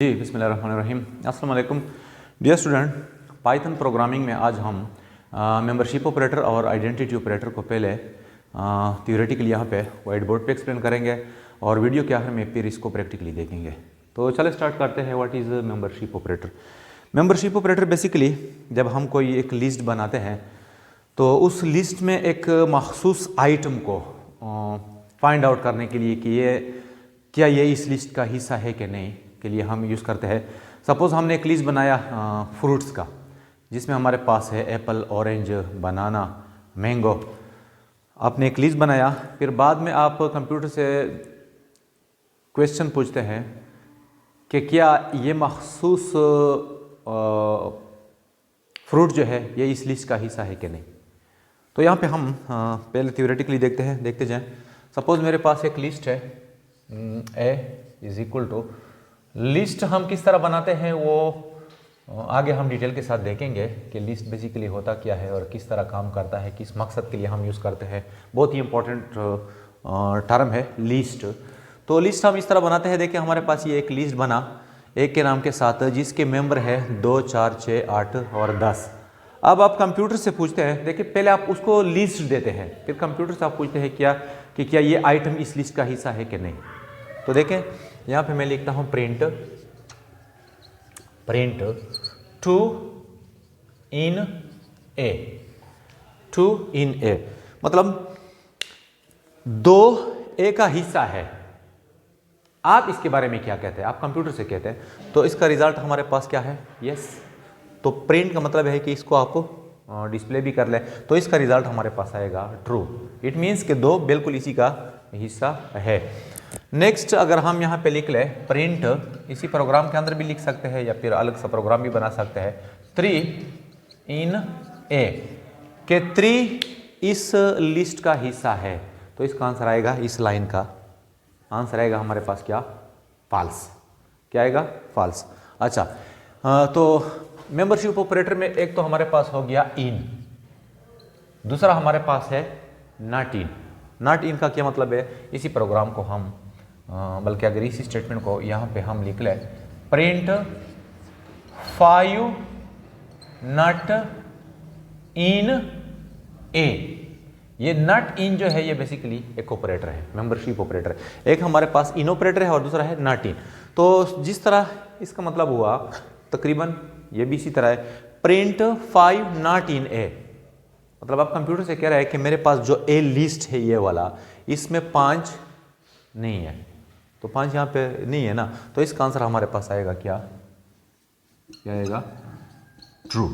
जी बिस्मिल्लाहिर्रहमानिर्रहीम। अस्सलाम वालेकुम डियर स्टूडेंट। पाइथन प्रोग्रामिंग में आज हम मेंबरशिप ऑपरेटर और आइडेंटिटी ऑपरेटर को पहले थ्योरेटिकली यहाँ पे वाइट बोर्ड पे एक्सप्लेन करेंगे और वीडियो के आखिर में फिर इसको प्रैक्टिकली देखेंगे। तो चले स्टार्ट करते हैं। What is membership operator? Membership operator basically जब हम कोई एक लिस्ट बनाते हैं तो उस लिस्ट में एक मखसूस आइटम को फाइंड आउट करने के लिए कि क्या ये इस लिस्ट का हिस्सा है कि नहीं के लिए हम यूज़ करते हैं। सपोज़ हमने एक लिस्ट बनाया फ्रूट्स का, जिसमें हमारे पास है एप्पल, ऑरेंज, बनाना, मैंगो। आपने एक लिस्ट बनाया, फिर बाद में आप कंप्यूटर से क्वेश्चन पूछते हैं कि क्या ये मखसूस फ्रूट जो है ये इस लिस्ट का हिस्सा है कि नहीं। तो यहाँ पे हम पहले थ्योरेटिकली देखते जाएं। सपोज़ मेरे पास एक लिस्ट है ए इज इक्वल टू, लिस्ट हम किस तरह बनाते हैं वो आगे हम डिटेल के साथ देखेंगे कि लिस्ट बेसिकली होता क्या है और किस तरह काम करता है, किस मकसद के लिए हम यूज़ करते हैं। बहुत ही इंपॉर्टेंट टर्म है लिस्ट। तो लिस्ट हम इस तरह बनाते हैं। देखिए हमारे पास ये एक लिस्ट बना एक के नाम के साथ, जिसके मेंबर है 2, 4, 6, 8 और 10। अब आप कंप्यूटर से पूछते हैं, देखिए पहले आप उसको लिस्ट देते हैं, फिर कंप्यूटर से आप पूछते हैं क्या ये आइटम इस लिस्ट का हिस्सा है कि नहीं। तो देखें यहाँ पे मैं लिखता हूँ प्रिंट टू इन ए, मतलब 2 ए का हिस्सा है। आप इसके बारे में क्या कहते हैं? आप कंप्यूटर से कहते हैं। तो इसका रिजल्ट हमारे पास क्या है? यस। तो प्रिंट का मतलब है कि इसको आप डिस्प्ले भी कर लें, तो इसका रिजल्ट हमारे पास आएगा ट्रू। इट मीन्स कि 2 बिल्कुल इसी का हिस्सा है। नेक्स्ट अगर हम यहाँ पे लिख लें प्रिंट, इसी प्रोग्राम के अंदर भी लिख सकते हैं या फिर अलग सा प्रोग्राम भी बना सकते हैं, 3 इन ए के 3 इस लिस्ट का हिस्सा है। तो इसका आंसर आएगा, इस लाइन का आंसर आएगा हमारे पास क्या? फॉल्स। क्या आएगा? फॉल्स। अच्छा, तो मेंबरशिप ऑपरेटर में एक तो हमारे पास हो गया इन, दूसरा हमारे पास है नॉट इन। नॉट इन का क्या मतलब है? इसी प्रोग्राम को हम बल्कि अगर इसी स्टेटमेंट को यहाँ पे हम लिख लें प्रिंट 5 नॉट इन ए। ये नॉट इन जो है ये बेसिकली एक ऑपरेटर है, मेंबरशिप ऑपरेटर। एक हमारे पास इन ऑपरेटर है और दूसरा है नॉट इन। तो जिस तरह इसका मतलब हुआ तकरीबन ये भी इसी तरह है, प्रिंट 5 नॉट इन ए। मतलब आप कंप्यूटर से कह रहे हैं कि मेरे पास जो ए लिस्ट है ये वाला, इसमें 5 नहीं है। तो 5 यहाँ पे नहीं है ना, तो इसका आंसर हमारे पास आएगा क्या आएगा? ट्रू।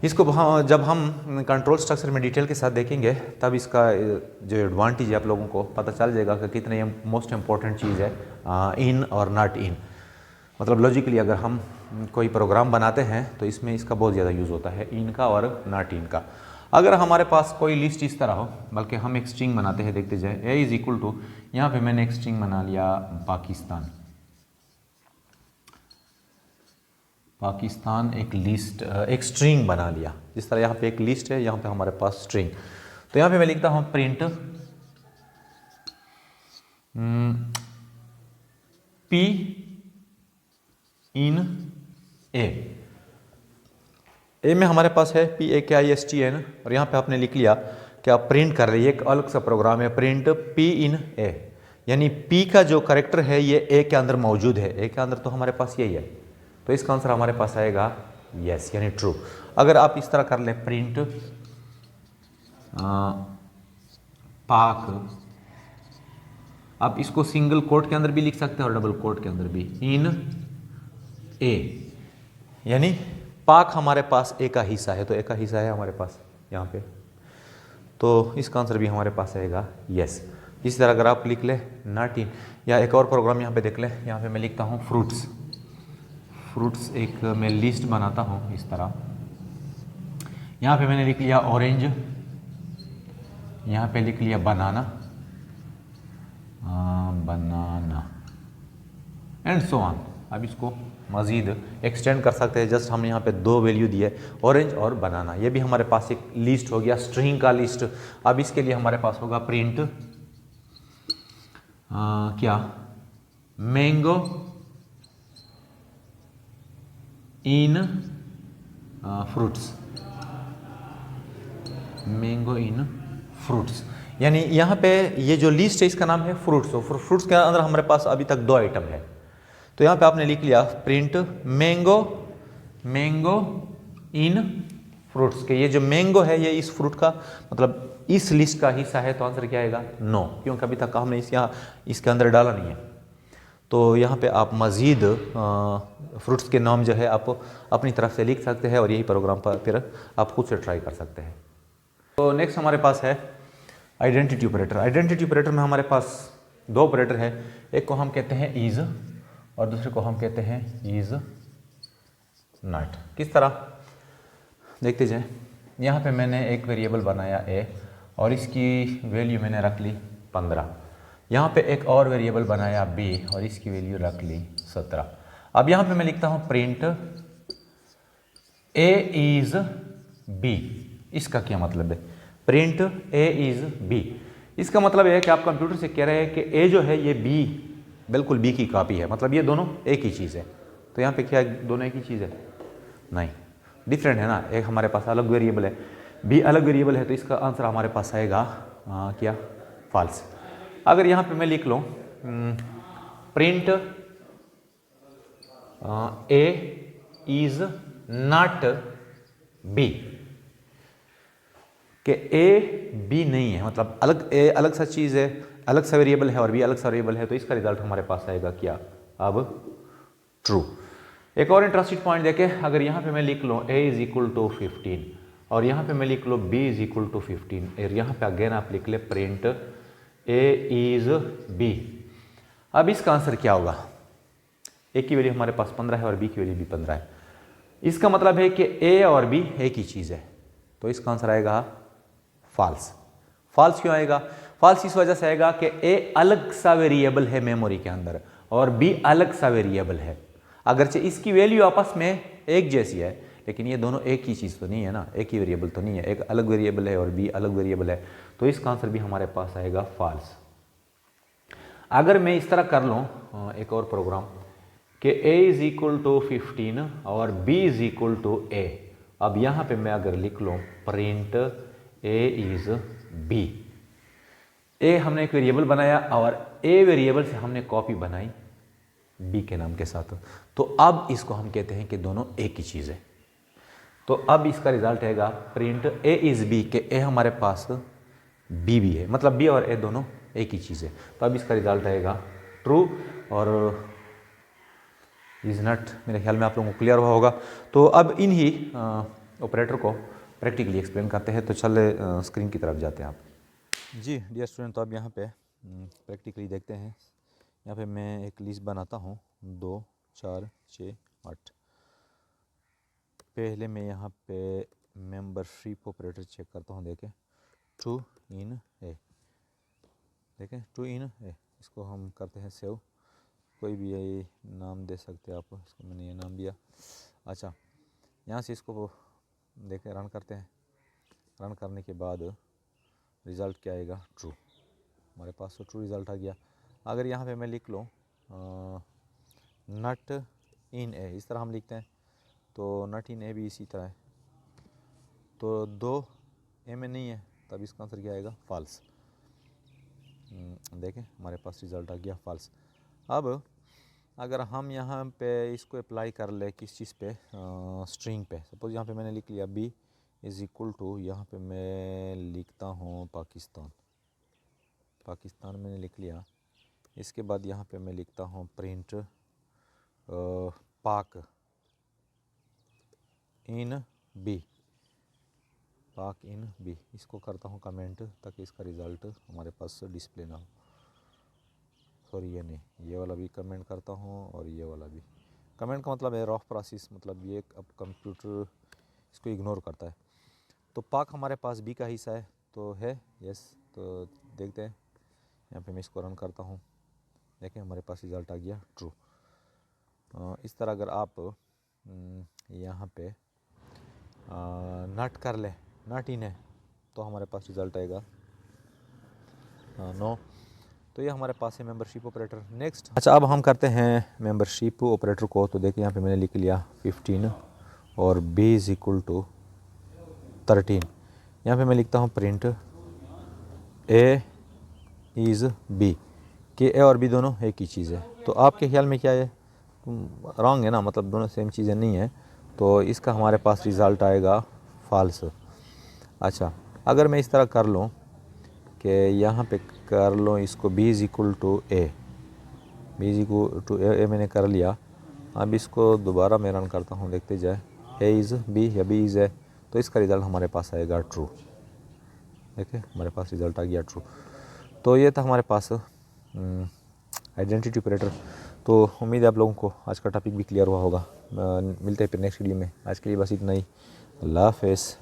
इसको जब हम कंट्रोल स्ट्रक्चर में डिटेल के साथ देखेंगे तब इसका जो एडवांटेज है आप लोगों को पता चल जाएगा कि कितने मोस्ट इंपॉर्टेंट चीज़ है इन और नॉट इन। मतलब लॉजिकली अगर हम कोई प्रोग्राम बनाते हैं तो इसमें इसका बहुत ज़्यादा यूज़ होता है, इन का और नॉट इन का। अगर हमारे पास कोई लिस्ट इस तरह हो, बल्कि हम एक स्ट्रिंग बनाते हैं, देखते जाए ए इज इक्वल टू, यहाँ पे मैंने एक स्ट्रिंग बना लिया पाकिस्तान एक लिस्ट एक स्ट्रिंग बना लिया। जिस तरह यहाँ पे एक लिस्ट है, यहाँ पे हमारे पास स्ट्रिंग। तो यहाँ पे मैं लिखता हूँ प्रिंट पी इन ए में हमारे पास है PAKISTN, और यहाँ पे आपने लिख लिया कि आप प्रिंट कर रही है। एक अलग सा प्रोग्राम है प्रिंट P इन ए, यानी P का जो कैरेक्टर है ये ए के अंदर मौजूद है। ए के अंदर तो हमारे पास यही है, तो इसका आंसर हमारे पास आएगा यस, यानी ट्रू। अगर आप इस तरह कर लें प्रिंट पाक, आप इसको सिंगल कोट के अंदर भी लिख सकते हैं और डबल कोट के अंदर भी, इन ए, यानी पाक हमारे पास ए का हिस्सा है। तो ए का हिस्सा है हमारे पास यहाँ पे, तो इसका आंसर भी हमारे पास आएगा यस। इसी तरह अगर आप लिख लें नॉट इन, या एक और प्रोग्राम यहाँ पे देख लें, यहाँ पे मैं लिखता हूँ फ्रूट्स एक मैं लिस्ट बनाता हूँ इस तरह। यहाँ पे मैंने लिख लिया ऑरेंज, यहाँ पे लिख लिया बनाना एंड सो ऑन। अब इसको मज़ीद एक्सटेंड कर सकते हैं। जस्ट हमने यहाँ पे 2 वैल्यू दिए, ऑरेंज और बनाना। ये भी हमारे पास एक लिस्ट हो गया, स्ट्रिंग का लिस्ट। अब इसके लिए हमारे पास होगा प्रिंट क्या मैंगो इन फ्रूट्स, मैंगो इन फ्रूट्स, यानी यहाँ पे ये जो लिस्ट है इसका नाम है फ्रूट्स। तो फ्रूट्स के अंदर हमारे पास अभी तक 2 आइटम है। तो यहाँ पे आपने लिख लिया प्रिंट मैंगो, मैंगो इन फ्रूट्स के ये जो मैंगो है ये इस फ्रूट का मतलब इस लिस्ट का हिस्सा है। तो आंसर क्या आएगा? नो, क्योंकि अभी तक हमने इसके अंदर डाला नहीं है। तो यहाँ पे आप मज़ीद फ्रूट्स के नाम जो है आप अपनी तरफ से लिख सकते हैं और यही प्रोग्राम पर फिर आप खुद से ट्राई कर सकते हैं। तो नेक्स्ट हमारे पास है आइडेंटिटी ऑपरेटर। आइडेंटिटी ऑपरेटर में हमारे पास 2 ऑपरेटर है, एक को हम कहते हैं इज और दूसरे को हम कहते हैं इज नॉट। किस तरह देखते जाए। यहाँ पे मैंने एक वेरिएबल बनाया ए और इसकी वैल्यू मैंने रख ली 15। यहाँ पे एक और वेरिएबल बनाया बी और इसकी वैल्यू रख ली 17। अब यहाँ पे मैं लिखता हूँ प्रिंट ए इज बी। इसका क्या मतलब है? प्रिंट ए इज बी, इसका मतलब है कि आप कंप्यूटर से कह रहे हैं कि ए जो है ये बी बिल्कुल बी की कॉपी है, मतलब ये दोनों एक ही चीज़ है। तो यहाँ पे क्या दोनों एक ही चीज़ है? नहीं, डिफरेंट है ना। एक हमारे पास अलग वेरिएबल है, बी अलग वेरिएबल है, तो इसका आंसर हमारे पास आएगा क्या? फॉल्स। अगर यहाँ पे मैं लिख लूँ print A is not be, कि ए बी नहीं है, मतलब अलग ए अलग सा चीज़ है, अलग सा वेरिएबल है और बी अलग सा वेरिएबल है, तो इसका रिजल्ट हमारे पास आएगा क्या? अब ट्रू। एक और इंटरेस्टिंग पॉइंट देखें, अगर यहाँ पे मैं लिख लूँ a इज इक्वल टू 15 और यहाँ पे मैं लिख लूँ b इज इक्वल टू 15 और यहाँ पे अगेन आप लिख ले प्रिंट a इज b। अब इसका आंसर क्या होगा? a की वैल्यू हमारे पास 15 है और b की वैल्यू भी 15 है। इसका मतलब है कि a और b एक ही चीज़ है, तो इसका आंसर आएगा फॉल्स। फॉल्स क्यों आएगा? फॉल्स इस वजह से आएगा कि a अलग सा वेरिएबल है मेमोरी के अंदर और b अलग सा वेरिएबल है। अगरचे इसकी वैल्यू आपस में एक जैसी है, लेकिन ये दोनों एक ही चीज़ तो नहीं है ना, एक ही वेरिएबल तो नहीं है। एक अलग वेरिएबल है और बी अलग वेरिएबल है, तो इसका आंसर भी हमारे पास आएगा फॉल्स। अगर मैं इस तरह कर लूँ एक और प्रोग्राम कि a इज इक्वल टू 15 और b is equal to a, अब यहाँ पे मैं अगर लिख लूँ print a is b, a हमने एक वेरिएबल बनाया और a वेरिएबल से हमने कॉपी बनाई b के नाम के साथ, तो अब इसको हम कहते हैं कि दोनों एक ही चीज़ है। तो अब इसका रिजल्ट आएगा प्रिंट a इज b, के a हमारे पास b भी है, मतलब b और a दोनों एक ही चीज़ है। तो अब इसका रिजल्ट आएगा ट्रू और इज नॉट। मेरे ख्याल में आप लोगों को क्लियर हुआ होगा। तो अब इन्हीं ऑपरेटर को प्रैक्टिकली एक्सप्लेन करते हैं। तो चले स्क्रीन की तरफ जाते हैं आप। जी डियर स्टूडेंट, तो अब यहाँ पे प्रैक्टिकली देखते हैं। यहाँ पे मैं एक लिस्ट बनाता हूँ 2 4 6 8। पहले मैं यहाँ पे मेंबरशिप ऑपरेटर चेक करता हूँ। देखें टू इन ए, देखें टू इन ए, इसको हम करते हैं सेव। कोई भी यही नाम दे सकते हैं आप, इसको मैंने ये नाम दिया। अच्छा, यहाँ से इसको देखें रन करते हैं। रन करने के बाद रिज़ल्ट क्या आएगा? ट्रू। हमारे पास तो ट्रू रिज़ल्ट आ गया। अगर यहाँ पे मैं लिख लूँ नट इन ए, इस तरह हम लिखते हैं, तो नट इन ए भी इसी तरह है, तो 2 ए में नहीं है, तब इसका आंसर क्या आएगा? फॉल्स। देखें हमारे पास रिज़ल्ट आ गया फॉल्स। अब अगर हम यहाँ पे इसको अप्लाई कर ले किस चीज़ पे, स्ट्रिंग पे, सपोज यहाँ पे मैंने लिख लिया b इज़ इक्वल टू, यहाँ पे मैं लिखता हूँ पाकिस्तान। पाकिस्तान मैंने लिख लिया। इसके बाद यहाँ पे मैं लिखता हूँ प्रिंट पाक इन बी, पाक इन बी। इसको करता हूँ कमेंट ताकि इसका रिज़ल्ट हमारे पास डिस्प्ले ना हो। सॉरी ये नहीं, ये वाला भी कमेंट करता हूँ और ये वाला भी। कमेंट का मतलब है रफ प्रोसेस, मतलब ये अब कंप्यूटर इसको इग्नोर करता है। तो पाक हमारे पास बी का हिस्सा है, तो है यस। तो देखते हैं, यहाँ पे मैं इसको रन करता हूँ। देखें हमारे पास रिज़ल्ट आ गया ट्रू। इस तरह अगर आप यहाँ पे नट कर ले, नट इन है, तो हमारे पास रिज़ल्ट आएगा नो। तो ये हमारे पास है मेंबरशिप ऑपरेटर। नेक्स्ट, अच्छा अब हम करते हैं मेंबरशिप ऑपरेटर को। तो देखिए यहाँ पे मैंने लिख लिया 15 और b इज़ इक्वल टू 13। यहाँ पे मैं लिखता हूँ प्रिंट a इज़ b, कि a और b दोनों एक ही चीज़ है। तो आपके ख्याल में क्या है, रॉन्ग है ना, मतलब दोनों सेम चीज़ें नहीं है। तो इसका हमारे पास रिज़ल्ट आएगा फॉल्स। अच्छा, अगर मैं इस तरह कर लूँ कि यहाँ पे कर लो इसको b is equal to a, b is equal to a मैंने कर लिया। अब इसको दोबारा मैं रन करता हूँ, देखते जाए a इज़ b या b इज़ a, तो इसका रिज़ल्ट हमारे पास आएगा ट्रू। देखिए हमारे पास रिज़ल्ट आ गया ट्रू। तो ये था हमारे पास आइडेंटिटी ऑपरेटर। तो उम्मीद है आप लोगों को आज का टॉपिक भी क्लियर हुआ होगा। मिलते हैं फिर नेक्स्ट वीडियो में। आज के लिए बस इतना ही। अल्लाह हाफ़िज़।